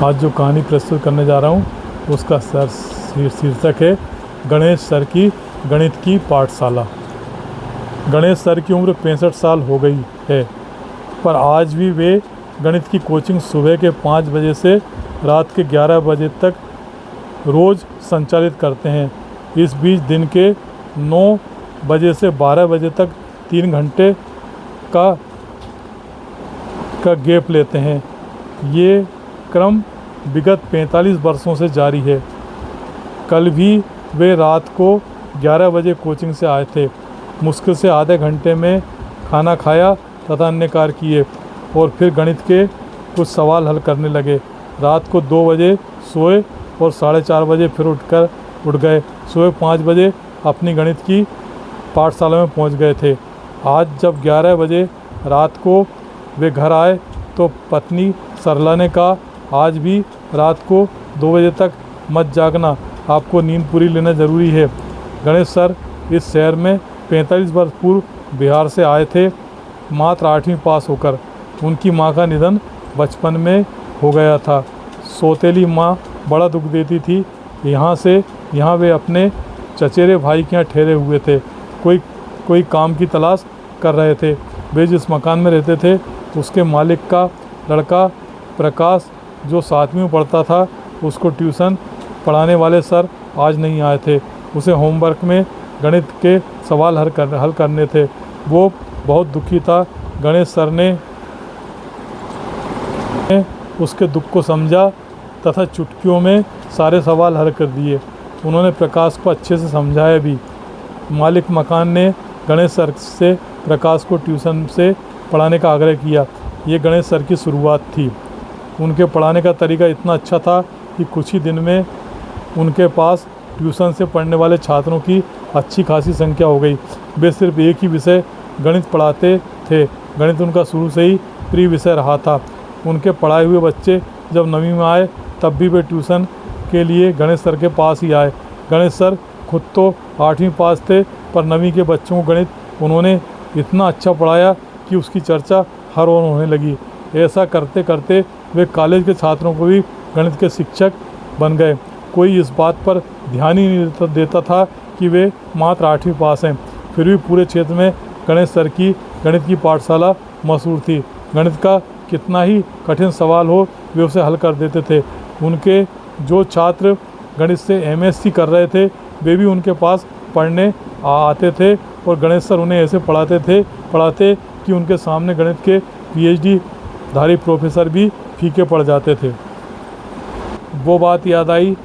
आज जो कहानी प्रस्तुत करने जा रहा हूँ उसका शीर्षक है गणेश सर की गणित की पाठशाला। गणेश सर की उम्र 65 साल हो गई है, पर आज भी वे गणित की कोचिंग सुबह के 5 बजे से रात के 11 बजे तक रोज़ संचालित करते हैं। इस बीच दिन के 9 बजे से 12 बजे तक 3 घंटे का गैप लेते हैं। ये क्रम विगत 45 वर्षों से जारी है। कल भी वे रात को 11 बजे कोचिंग से आए थे। मुश्किल से आधे घंटे में खाना खाया तथा अन्य कार्य किए और फिर गणित के कुछ सवाल हल करने लगे। रात को 2 बजे सोए और 4:30 बजे फिर उठ गए। सुबह 5 बजे अपनी गणित की पाठशाला में पहुंच गए थे। आज जब 11 बजे रात को वे घर आए तो पत्नी सरला ने कहा, आज भी रात को 2 बजे तक मत जागना, आपको नींद पूरी लेना ज़रूरी है। गणेश सर इस शहर में 45 वर्ष पूर्व बिहार से आए थे, मात्र 8वीं पास होकर। उनकी मां का निधन बचपन में हो गया था। सौतेली मां बड़ा दुख देती थी। यहाँ वे अपने चचेरे भाई के यहाँ ठहरे हुए थे। कोई काम की तलाश कर रहे थे। वे जिस मकान में रहते थे उसके मालिक का लड़का प्रकाश, जो 7वीं में पढ़ता था, उसको ट्यूशन पढ़ाने वाले सर आज नहीं आए थे। उसे होमवर्क में गणित के सवाल हल करने थे। वो बहुत दुखी था। गणेश सर ने उसके दुख को समझा तथा चुटकियों में सारे सवाल हल कर दिए। उन्होंने प्रकाश को अच्छे से समझाया भी। मालिक मकान ने गणेश सर से प्रकाश को ट्यूशन से पढ़ाने का आग्रह किया। ये गणेश सर की शुरुआत थी। उनके पढ़ाने का तरीका इतना अच्छा था कि कुछ ही दिन में उनके पास ट्यूशन से पढ़ने वाले छात्रों की अच्छी खासी संख्या हो गई। वे सिर्फ एक ही विषय गणित पढ़ाते थे। गणित उनका शुरू से ही प्रिय विषय रहा था। उनके पढ़ाए हुए बच्चे जब 9वीं में आए तब भी वे ट्यूशन के लिए गणेश सर के पास ही आए। गणेश सर खुद तो 8वीं पास थे, पर 9वीं के बच्चों को गणित उन्होंने इतना अच्छा पढ़ाया कि उसकी चर्चा हर ओर होने लगी। ऐसा करते करते वे कॉलेज के छात्रों को भी गणित के शिक्षक बन गए। कोई इस बात पर ध्यान ही नहीं देता था कि वे मात्र 8वीं पास हैं। फिर भी पूरे क्षेत्र में गणेश सर की गणित की पाठशाला मशहूर थी। गणित का कितना ही कठिन सवाल हो, वे उसे हल कर देते थे। उनके जो छात्र गणित से MSc कर रहे थे, वे भी उनके पास पढ़ने आते थे और गणेश सर उन्हें ऐसे पढ़ाते कि उनके सामने गणित के PhD धारी प्रोफेसर भी फीके पड़ जाते थे। वो बात याद आई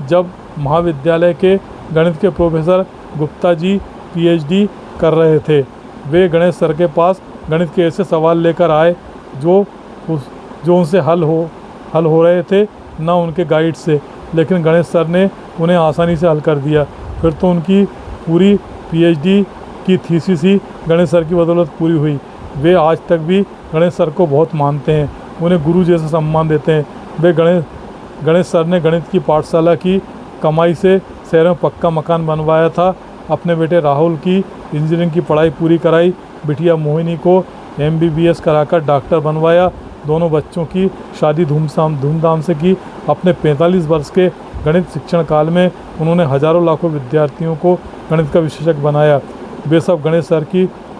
जब महाविद्यालय के गणित के प्रोफेसर गुप्ता जी PhD कर रहे थे। वे गणेश सर के पास गणित के ऐसे सवाल लेकर आए जो उनसे हल हो रहे थे, न उनके गाइड से, लेकिन गणेश सर ने उन्हें आसानी से हल कर दिया। फिर तो उनकी पूरी PhD की थीसिस ही गणेश सर की बदौलत पूरी हुई। वे आज तक भी गणेश सर को बहुत मानते हैं, उन्हें गुरु जैसा सम्मान देते हैं। वे गणेश सर ने गणित की पाठशाला की कमाई से शहर में पक्का मकान बनवाया था। अपने बेटे राहुल की इंजीनियरिंग की पढ़ाई पूरी कराई। बिटिया मोहिनी को MBBS कराकर डॉक्टर बनवाया। दोनों बच्चों की शादी धूमधाम से की। अपने 45 वर्ष के गणित शिक्षण काल में उन्होंने हजारों लाखों विद्यार्थियों को गणित का विशेषज्ञ बनाया। वे सब गणेश सर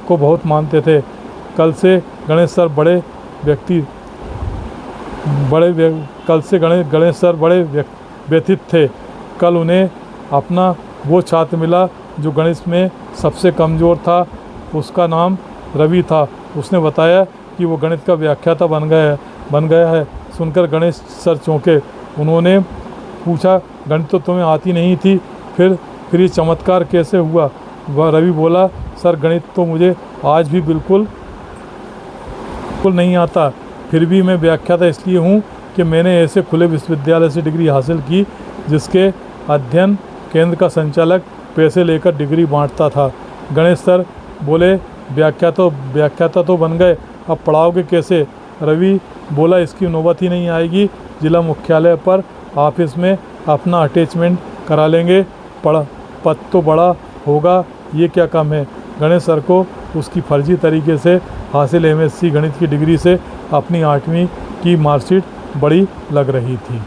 को बहुत मानते थे। कल से गणेश सर बड़े व्यथित थे। कल उन्हें अपना वो छात्र मिला जो गणित में सबसे कमज़ोर था। उसका नाम रवि था। उसने बताया कि वो गणित का व्याख्याता बन गया है। सुनकर गणेश सर चौंके। उन्होंने पूछा, गणित तो तुम्हें आती नहीं थी, फिर ये चमत्कार कैसे हुआ? वह रवि बोला, सर गणित तो मुझे आज भी बिल्कुल नहीं आता। फिर भी मैं व्याख्याता इसलिए हूँ कि मैंने ऐसे खुले विश्वविद्यालय से डिग्री हासिल की जिसके अध्ययन केंद्र का संचालक पैसे लेकर डिग्री बांटता था। गणेश सर बोले, व्याख्याता तो बन गए, अब पढ़ाओगे कैसे? रवि बोला, इसकी नौबत ही नहीं आएगी। जिला मुख्यालय पर ऑफिस में अपना अटैचमेंट करा लेंगे। पद तो बड़ा होगा, ये क्या कम है। गणेश सर को उसकी फर्जी तरीके से हासिल MSc गणित की डिग्री से अपनी 8वीं की मार्कशीट बड़ी लग रही थी।